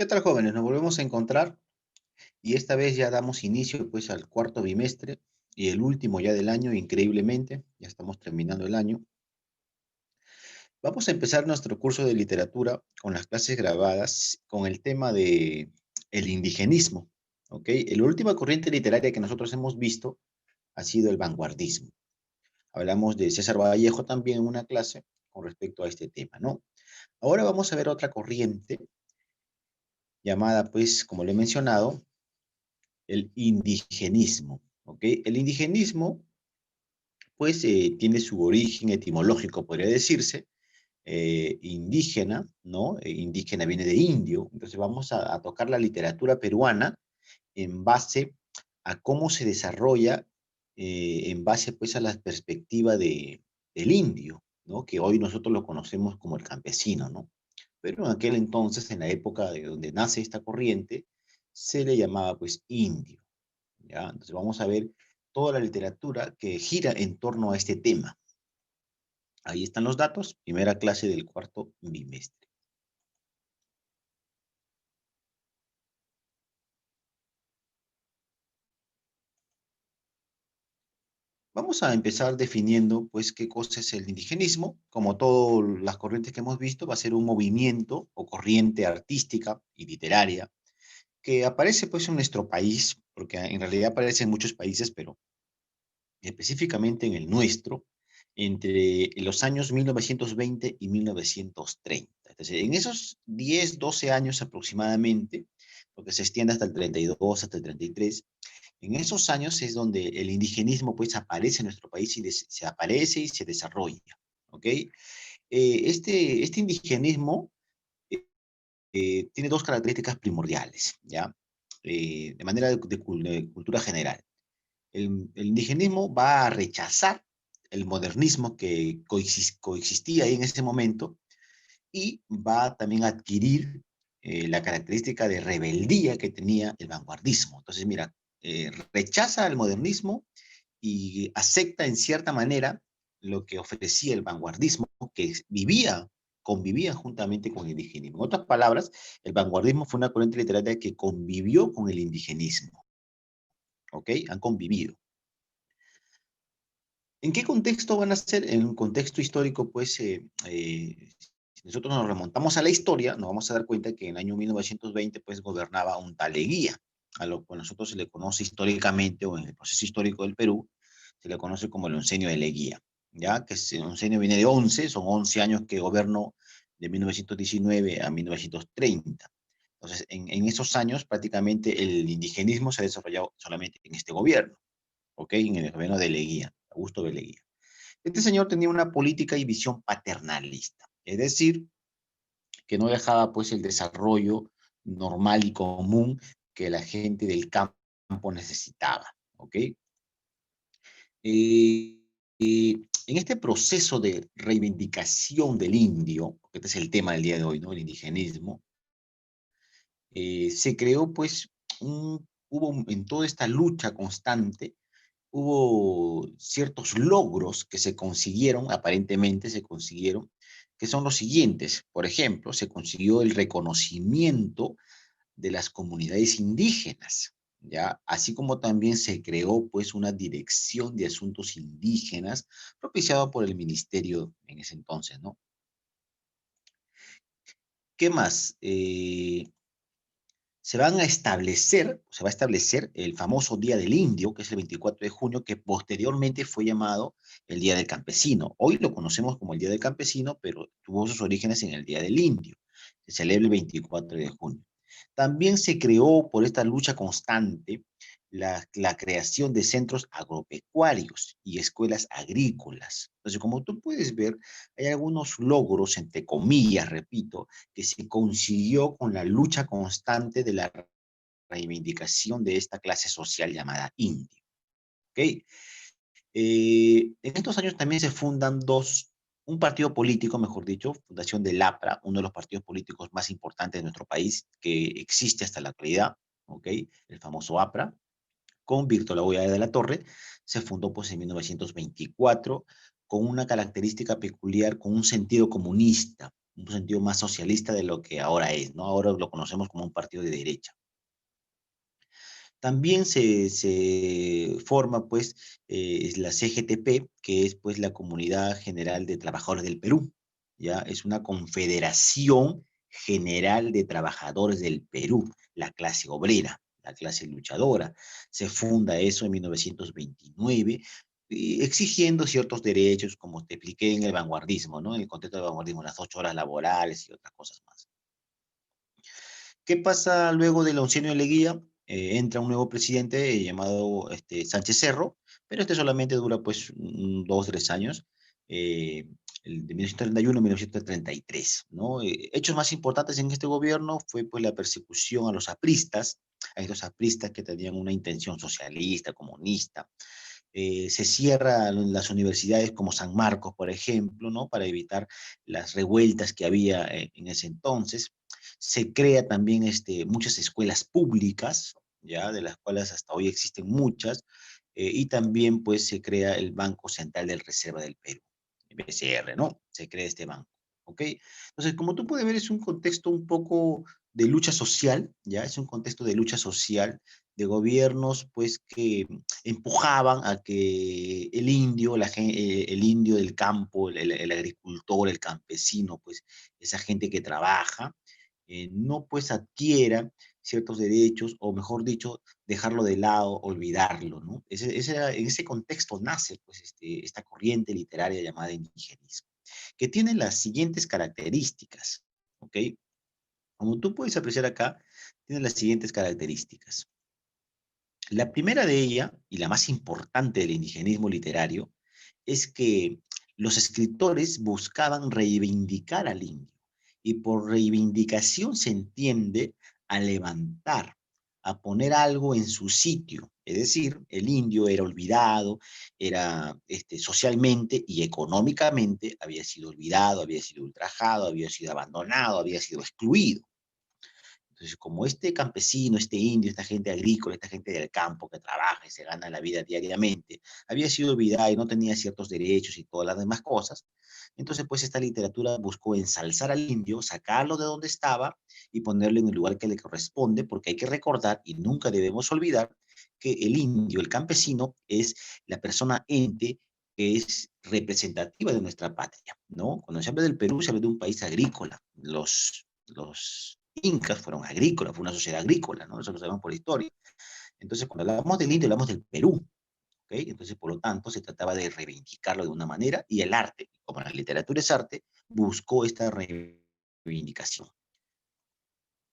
¿Qué tal, jóvenes? Nos volvemos a encontrar y esta vez ya damos inicio pues al cuarto bimestre y el último ya del año, increíblemente, ya estamos terminando el año. Vamos a empezar nuestro curso de literatura con las clases grabadas con el tema de el indigenismo, ¿ok? La última corriente literaria que nosotros hemos visto ha sido el vanguardismo. Hablamos de César Vallejo también en una clase con respecto a este tema, ¿no? Ahora vamos a ver otra corriente llamada, pues, como le he mencionado, el indigenismo, ¿ok? El indigenismo, pues, tiene su origen etimológico, podría decirse, indígena, ¿no? Indígena viene de indio, entonces vamos a tocar la literatura peruana en base a cómo se desarrolla, en base, pues, a la perspectiva del indio, ¿no? Que hoy nosotros lo conocemos como el campesino, ¿no? Pero en aquel entonces, en la época de donde nace esta corriente, se le llamaba, pues, indio. ¿Ya? Entonces vamos a ver toda la literatura que gira en torno a este tema. Ahí están los datos, primera clase del cuarto bimestre. Vamos a empezar definiendo, pues, qué cosa es el indigenismo. Como todas las corrientes que hemos visto, va a ser un movimiento o corriente artística y literaria que aparece, pues, en nuestro país, porque en realidad aparece en muchos países, pero específicamente en el nuestro, entre los años 1920 y 1930. Entonces, en esos 10, 12 años aproximadamente, porque se extiende hasta el 32, hasta el 33, en esos años es donde el indigenismo pues aparece en nuestro país y se aparece y se desarrolla, ¿ok? Este indigenismo tiene dos características primordiales, ¿ya? De manera de cultura general. El indigenismo va a rechazar el modernismo que coexistía ahí en ese momento y va también a adquirir la característica de rebeldía que tenía el vanguardismo. Entonces, mira, rechaza el modernismo y acepta en cierta manera lo que ofrecía el vanguardismo, que convivía juntamente con el indigenismo. En otras palabras, el vanguardismo fue una corriente literaria que convivió con el indigenismo, ¿ok? Han convivido. ¿En qué contexto van a ser? En un contexto histórico, pues, si nosotros nos remontamos a la historia, nos vamos a dar cuenta que en el año 1920, pues, gobernaba un tal Leguía, a lo que nosotros se le conoce históricamente, o en el proceso histórico del Perú, se le conoce como el oncenio de Leguía, ¿ya? Que el oncenio viene de 11, son 11 años que gobernó de 1919 a 1930. Entonces, en esos años, prácticamente el indigenismo se ha desarrollado solamente en este gobierno, ¿ok? En el gobierno de Leguía, Augusto de Leguía. Este señor tenía una política y visión paternalista, es decir, que no dejaba pues el desarrollo normal y común que la gente del campo necesitaba, ¿ok? Eh, en este proceso de reivindicación del indio, que este es el tema del día de hoy, ¿no? El indigenismo, se creó pues, hubo en toda esta lucha constante, hubo ciertos logros que se consiguieron, aparentemente se consiguieron, que son los siguientes. Por ejemplo, se consiguió el reconocimiento de las comunidades indígenas, ¿ya? Así como también se creó, pues, una dirección de asuntos indígenas propiciado por el ministerio en ese entonces, ¿no? ¿Qué más? Se va a establecer el famoso Día del Indio, que es el 24 de junio, que posteriormente fue llamado el Día del Campesino. Hoy lo conocemos como el Día del Campesino, pero tuvo sus orígenes en el Día del Indio. Se celebra el 24 de junio. También se creó por esta lucha constante la creación de centros agropecuarios y escuelas agrícolas. Entonces, como tú puedes ver, hay algunos logros, entre comillas, repito, que se consiguió con la lucha constante de la reivindicación de esta clase social llamada indio. ¿Ok? En estos años también se fundan un partido político, mejor dicho, fundación del APRA, uno de los partidos políticos más importantes de nuestro país, que existe hasta la actualidad, ¿ok? El famoso APRA, con Víctor Laboya de la Torre, se fundó pues en 1924 con una característica peculiar, con un sentido comunista. un sentido más socialista de lo que ahora es, ¿no? Ahora lo conocemos como un partido de derecha. También se forma, pues, la CGTP, que es, pues, la Comunidad General de Trabajadores del Perú, ¿ya? Es una confederación general de trabajadores del Perú, la clase obrera, la clase luchadora. Se funda eso en 1929, y exigiendo ciertos derechos, como te expliqué en el vanguardismo, ¿no? En el contexto del vanguardismo, las 8 horas laborales y otras cosas más. ¿Qué pasa luego de la unción de Leguía? Entra un nuevo presidente llamado Sánchez Cerro, pero este solamente dura pues 2 o 3 años, eh, el de 1931 a 1933, ¿no? Hechos más importantes en este gobierno fue pues la persecución a estos apristas que tenían una intención socialista, comunista. Se cierran las universidades como San Marcos, por ejemplo, ¿no? Para evitar las revueltas que había en ese entonces. Se crea también muchas escuelas públicas, ya, de las cuales hasta hoy existen muchas, y también pues se crea el Banco Central de Reserva del Perú, el BCR, ¿no? Se crea este banco, ¿ok? Entonces, como tú puedes ver, es un contexto un poco de lucha social, ¿ya? Es un contexto de lucha social, de gobiernos pues que empujaban a que el indio, el indio del campo, el agricultor, el campesino, pues esa gente que trabaja, no pues adquiera ciertos derechos, o mejor dicho, dejarlo de lado, olvidarlo, ¿no? En ese contexto nace pues esta corriente literaria llamada indigenismo, que tiene las siguientes características, ¿ok? Como tú puedes apreciar acá, tiene las siguientes características. La primera de ella, y la más importante del indigenismo literario, es que los escritores buscaban reivindicar al indio. Y por reivindicación se entiende a levantar, a poner algo en su sitio. Es decir, el indio era olvidado, era socialmente y económicamente, había sido olvidado, había sido ultrajado, había sido abandonado, había sido excluido. Entonces, como este campesino, este indio, esta gente agrícola, esta gente del campo que trabaja y se gana la vida diariamente, había sido olvidada y no tenía ciertos derechos y todas las demás cosas, entonces pues esta literatura buscó ensalzar al indio, sacarlo de donde estaba y ponerlo en el lugar que le corresponde, porque hay que recordar y nunca debemos olvidar que el indio, el campesino, es la persona ente que es representativa de nuestra patria, ¿no? Cuando se habla del Perú, se habla de un país agrícola. Los incas fueron agrícolas, fue una sociedad agrícola, ¿no? Eso lo sabemos por la historia. Entonces, cuando hablamos del indio, hablamos del Perú, ¿ok? Entonces, por lo tanto, se trataba de reivindicarlo de una manera, y el arte, como la literatura es arte, buscó esta reivindicación.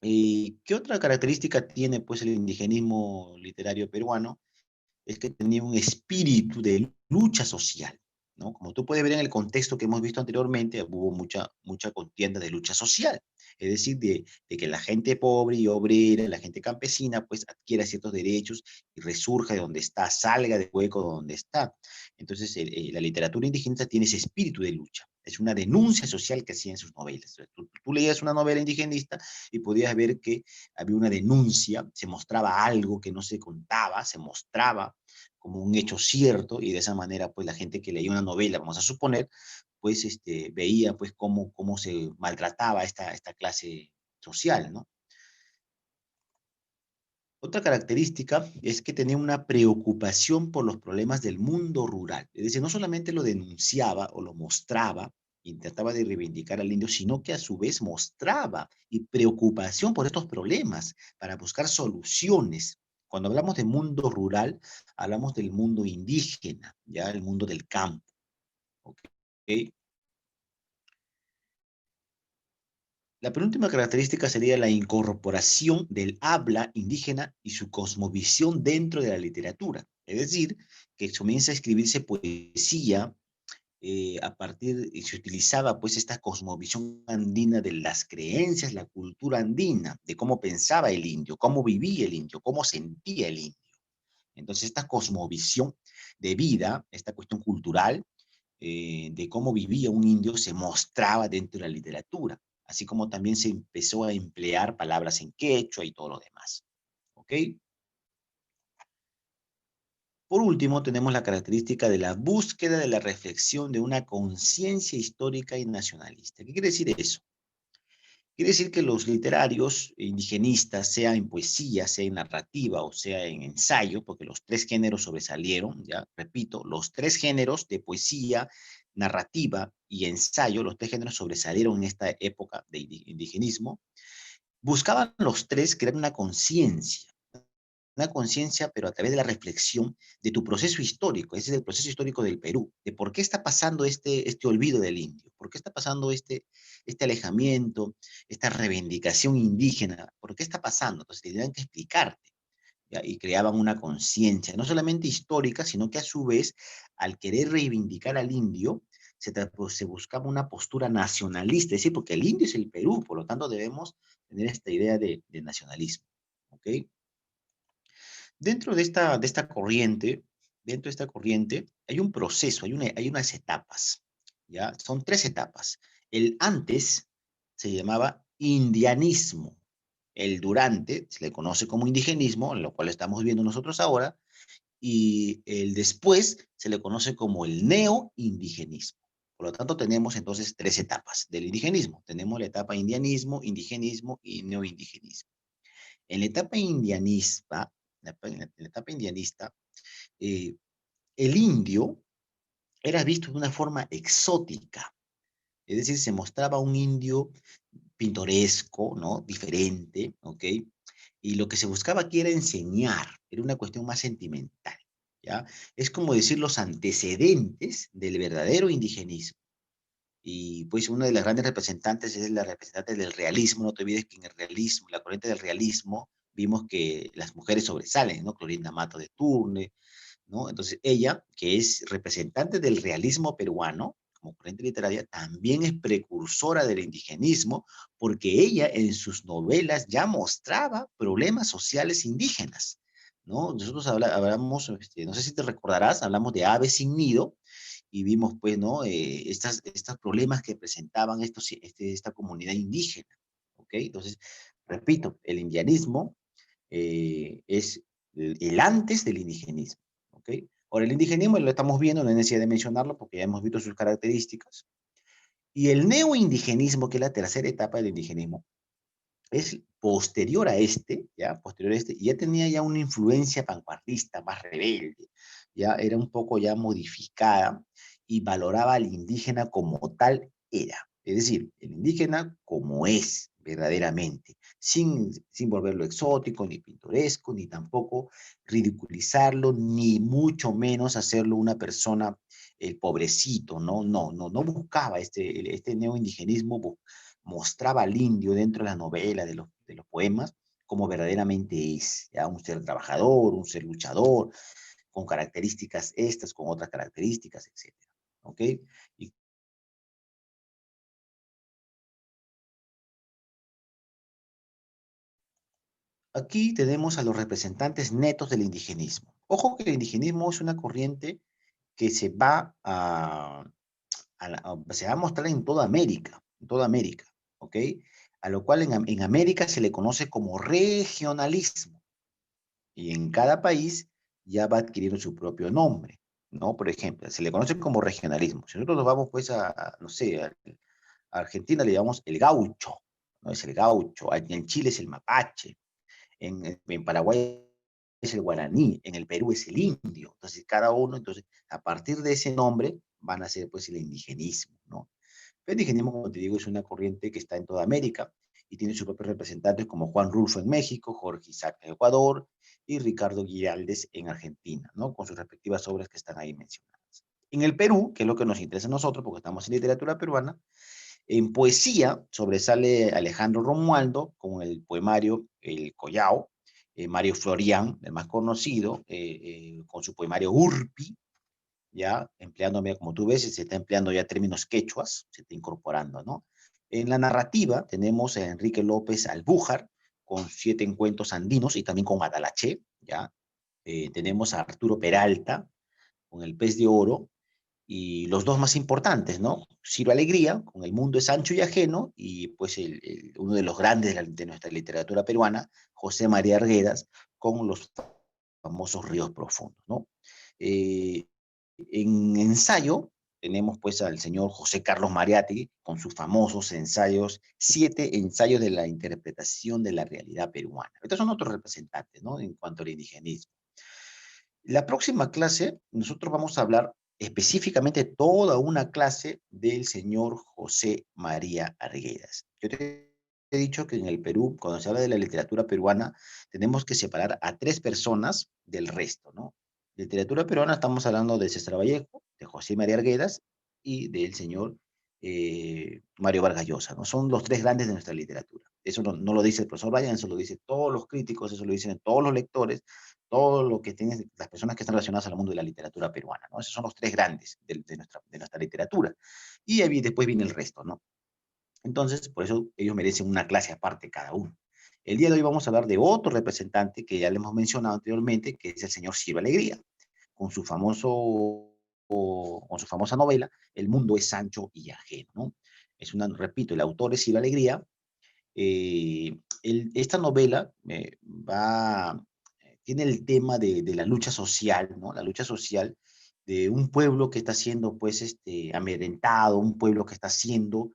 ¿Qué otra característica tiene, pues, el indigenismo literario peruano? Es que tenía un espíritu de lucha social, ¿no? Como tú puedes ver en el contexto que hemos visto anteriormente, hubo mucha contienda de lucha social, es decir, de que la gente pobre y obrera, la gente campesina, pues adquiera ciertos derechos y resurja de donde está, salga del hueco donde está. Entonces, la literatura indigenista tiene ese espíritu de lucha, es una denuncia social que hacía en sus novelas. Entonces, tú leías una novela indigenista y podías ver que había una denuncia, se mostraba algo que no se contaba, se mostraba como un hecho cierto, y de esa manera pues la gente que leía una novela, vamos a suponer, pues veía pues cómo se maltrataba esta clase social, ¿no? Otra característica es que tenía una preocupación por los problemas del mundo rural. Es decir, no solamente lo denunciaba o lo mostraba y trataba de reivindicar al indio, sino que a su vez mostraba y preocupación por estos problemas para buscar soluciones. Cuando hablamos de mundo rural, hablamos del mundo indígena, ya el mundo del campo. ¿Ok? La penúltima característica sería la incorporación del habla indígena y su cosmovisión dentro de la literatura. Es decir, que comienza a escribirse poesía y se utilizaba pues esta cosmovisión andina de las creencias, la cultura andina, de cómo pensaba el indio, cómo vivía el indio, cómo sentía el indio. Entonces esta cosmovisión de vida, esta cuestión cultural, de cómo vivía un indio se mostraba dentro de la literatura, así como también se empezó a emplear palabras en quechua y todo lo demás. ¿Ok? Por último, tenemos la característica de la búsqueda de la reflexión de una conciencia histórica y nacionalista. ¿Qué quiere decir eso? Quiere decir que los literarios indigenistas, sea en poesía, sea en narrativa o sea en ensayo, porque los tres géneros sobresalieron, ya repito, los tres géneros de poesía, narrativa y ensayo, los tres géneros sobresalieron en esta época de indigenismo, buscaban los tres crear una conciencia, pero a través de la reflexión de tu proceso histórico, ese es el proceso histórico del Perú, de por qué está pasando este olvido del indio, por qué está pasando este alejamiento, esta reivindicación indígena, por qué está pasando. Entonces, tendrían que explicarte, ¿ya? Y creaban una conciencia, no solamente histórica, sino que a su vez, al querer reivindicar al indio, pues, se buscaba una postura nacionalista, es decir, porque el indio es el Perú, por lo tanto debemos tener esta idea de nacionalismo. ¿Ok? Dentro de esta corriente hay un proceso, hay unas etapas, ¿ya? Son tres etapas. El antes se llamaba indianismo. El durante se le conoce como indigenismo, en lo cual estamos viendo nosotros ahora, y el después se le conoce como el neoindigenismo. Por lo tanto, tenemos entonces tres etapas del indigenismo. Tenemos la etapa indianismo, indigenismo y neoindigenismo. En la etapa indianista, en la etapa indianista, eh, el indio era visto de una forma exótica, es decir, se mostraba un indio pintoresco, ¿no? Diferente, ¿ok? Y lo que se buscaba aquí era enseñar, era una cuestión más sentimental, ¿ya? Es como decir los antecedentes del verdadero indigenismo. Y pues una de las grandes representantes es la representante del realismo. No te olvides que en el realismo, la corriente del realismo, vimos que las mujeres sobresalen, ¿no? Clorinda Mato de Turne, ¿no? Entonces ella, que es representante del realismo peruano, como corriente literaria, también es precursora del indigenismo, porque ella en sus novelas ya mostraba problemas sociales indígenas, ¿no? Nosotros hablamos, no sé si te recordarás, hablamos de Aves sin nido, y vimos, pues, ¿no? Estos problemas que presentaban esta comunidad indígena, ¿ok? Entonces, repito, el indianismo es el antes del indigenismo, ¿ok? Ahora, el indigenismo lo estamos viendo, no hay necesidad de mencionarlo porque ya hemos visto sus características. Y el neoindigenismo, que es la tercera etapa del indigenismo, es posterior a este, ¿ya? Posterior a este, y ya tenía ya una influencia vanguardista, más rebelde, ya era un poco ya modificada y valoraba al indígena como tal era. Es decir, el indígena como es verdaderamente, sin volverlo exótico, ni pintoresco, ni tampoco ridiculizarlo, ni mucho menos hacerlo una persona, el pobrecito, no buscaba este neoindigenismo, mostraba al indio dentro de la novela, de los poemas, como verdaderamente es, ¿ya? Un ser trabajador, un ser luchador, con características estas, con otras características, etcétera. ¿Ok? Y aquí tenemos a los representantes netos del indigenismo. Ojo que el indigenismo es una corriente que se va a mostrar en toda América, ¿ok? A lo cual en América se le conoce como regionalismo. Y en cada país ya va adquiriendo su propio nombre, ¿no? Por ejemplo, se le conoce como regionalismo. Si nosotros nos vamos, pues, no sé, a Argentina le llamamos el gaucho, ¿no? Es el gaucho, en Chile es el mapache, en Paraguay es el guaraní, en el Perú es el indio. Entonces, cada uno, entonces, a partir de ese nombre van a ser, pues, el indigenismo, ¿no? El indigenismo, como te digo, es una corriente que está en toda América y tiene sus propios representantes como Juan Rulfo en México, Jorge Isaac en Ecuador y Ricardo Guiraldes en Argentina, ¿no? Con sus respectivas obras que están ahí mencionadas. En el Perú, que es lo que nos interesa a nosotros, porque estamos en literatura peruana, en poesía sobresale Alejandro Romualdo con el poemario El Collao, Mario Florián, el más conocido, con su poemario Urpi, ya empleando, mira, como tú ves, se está empleando ya términos quechuas, se está incorporando, ¿no? En la narrativa tenemos a Enrique López Albújar con Siete Encuentros Andinos y también con Atalaché, ¿ya? Tenemos a Arturo Peralta con El Pez de Oro y los dos más importantes, ¿no? Ciro Alegría con El Mundo es Ancho y Ajeno y pues uno de los grandes de nuestra literatura peruana, José María Arguedas, con Los famosos ríos profundos, ¿no? Eh, en ensayo tenemos pues al señor José Carlos Mariátegui con sus famosos ensayos, 7 ensayos de la interpretación de la realidad peruana. Estos son otros representantes, ¿no? En cuanto al indigenismo. La próxima clase, nosotros vamos a hablar específicamente toda una clase del señor José María Arguedas. Yo te he dicho que en el Perú, cuando se habla de la literatura peruana, tenemos que separar a 3 personas del resto, ¿no? Literatura peruana estamos hablando de César Vallejo, de José María Arguedas y del señor Mario Vargas Llosa, ¿no? Son los 3 grandes de nuestra literatura. Eso no lo dice el profesor Bryan, eso lo dicen todos los críticos, eso lo dicen todos los lectores, todo lo que tienen las personas que están relacionadas al mundo de la literatura peruana, ¿no? Esos son los 3 grandes de nuestra literatura. Y ahí después viene el resto, ¿no? Entonces, por eso ellos merecen una clase aparte cada uno. El día de hoy vamos a hablar de otro representante que ya le hemos mencionado anteriormente, que es el señor Ciro Alegría, con su con su famosa novela, El mundo es ancho y ajeno, ¿no? Es una, repito, el autor es Ciro Alegría. Esta novela tiene el tema de la lucha social, ¿no? La lucha social de un pueblo que está siendo, pues, amedrentado, un pueblo que está haciendo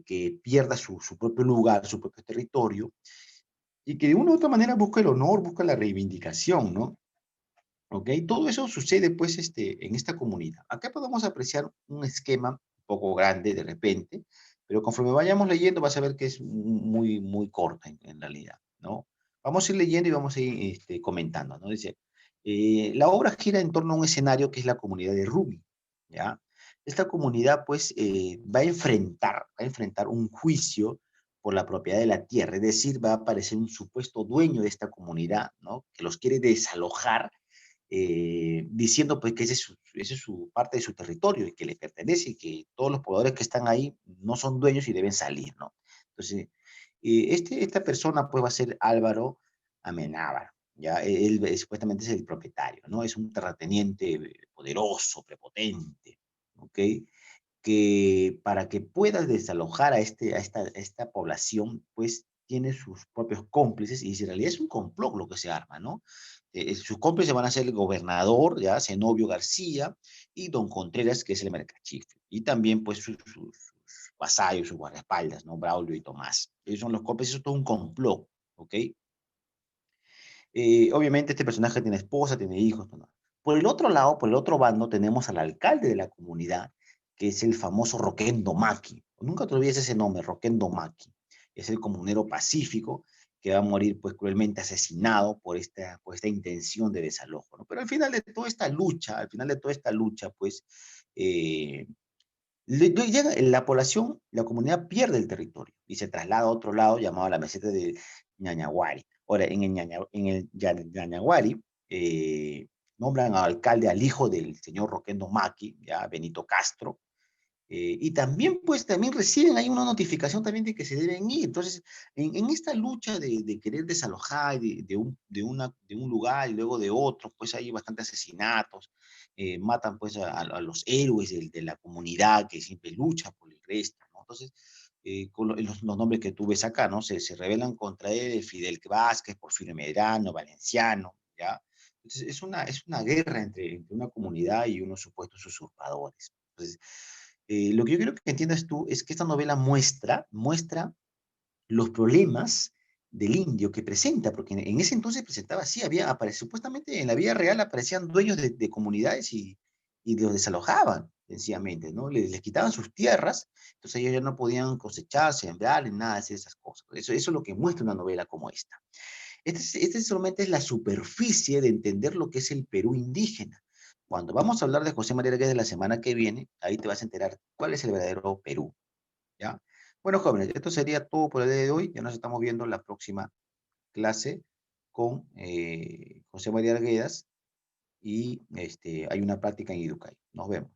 que pierda su propio lugar, su propio territorio, y que de una u otra manera busca el honor, busca la reivindicación, ¿no? ¿Ok? Todo eso sucede, pues, en esta comunidad. Acá podemos apreciar un esquema un poco grande de repente, pero conforme vayamos leyendo vas a ver que es muy, muy corta en realidad, ¿no? Vamos a ir leyendo y vamos a ir comentando, ¿no? Dice, la obra gira en torno a un escenario que es la comunidad de Rumi, ¿ya? Esta comunidad, pues, va a enfrentar un juicio por la propiedad de la tierra, es decir, va a aparecer un supuesto dueño de esta comunidad, ¿no? Que los quiere desalojar diciendo pues que ese es su parte de su territorio y que le pertenece y que todos los pobladores que están ahí no son dueños y deben salir, ¿no? Entonces, esta persona pues va a ser Álvaro Amenábar, ¿ya? Supuestamente es el propietario, ¿no? Es un terrateniente poderoso, prepotente, ¿ok? Que para que puedas desalojar a esta población, pues tiene sus propios cómplices y en realidad es un complot lo que se arma, ¿no? Sus cómplices van a ser el gobernador, ya, Zenobio García, y don Contreras, que es el mercachife. Y también, pues, sus vasallos, sus guardaespaldas, ¿no? Braulio y Tomás. Ellos son los cómplices, eso es todo un complot, ¿ok? Obviamente este personaje tiene esposa, tiene hijos, ¿no? Por el otro lado, por el otro bando, tenemos al alcalde de la comunidad, que es el famoso Roquendo Maqui. Nunca te olvides ese nombre, Roquendo Maqui. Es el comunero pacífico que va a morir pues cruelmente asesinado por esta intención de desalojo, ¿no? Pero al final de toda esta lucha, pues, eh, llega la población, la comunidad pierde el territorio y se traslada a otro lado llamado la meseta de Ñañaguari. Ahora, en el Ñañaguari nombran al alcalde al hijo del señor Roquendo Maqui, ya Benito Castro, y también, pues, también reciben ahí una notificación también de que se deben ir. Entonces, en esta lucha de querer desalojar de un lugar y luego de otro, pues hay bastantes asesinatos, matan pues a los héroes de la comunidad que siempre lucha por el resto, ¿no? Entonces, con los nombres que tú ves acá, ¿no? Se rebelan contra él, Fidel Vázquez, Porfirio Medrano, Valenciano, ¿ya? Entonces, es una guerra entre una comunidad y unos supuestos usurpadores. Entonces, lo que yo quiero que entiendas tú es que esta novela muestra los problemas del indio que presenta, porque en ese entonces presentaba así, supuestamente en la vida real aparecían dueños de comunidades y los desalojaban, sencillamente, ¿no? Les quitaban sus tierras, entonces ellos ya no podían cosechar, sembrar, ni nada de esas cosas. Eso es lo que muestra una novela como esta. Este solamente es la superficie de entender lo que es el Perú indígena. Cuando vamos a hablar de José María Arguedas la semana que viene, ahí te vas a enterar cuál es el verdadero Perú, ¿ya? Bueno, jóvenes, esto sería todo por el día de hoy. Ya nos estamos viendo en la próxima clase con José María Arguedas y hay una práctica en Educay. Nos vemos.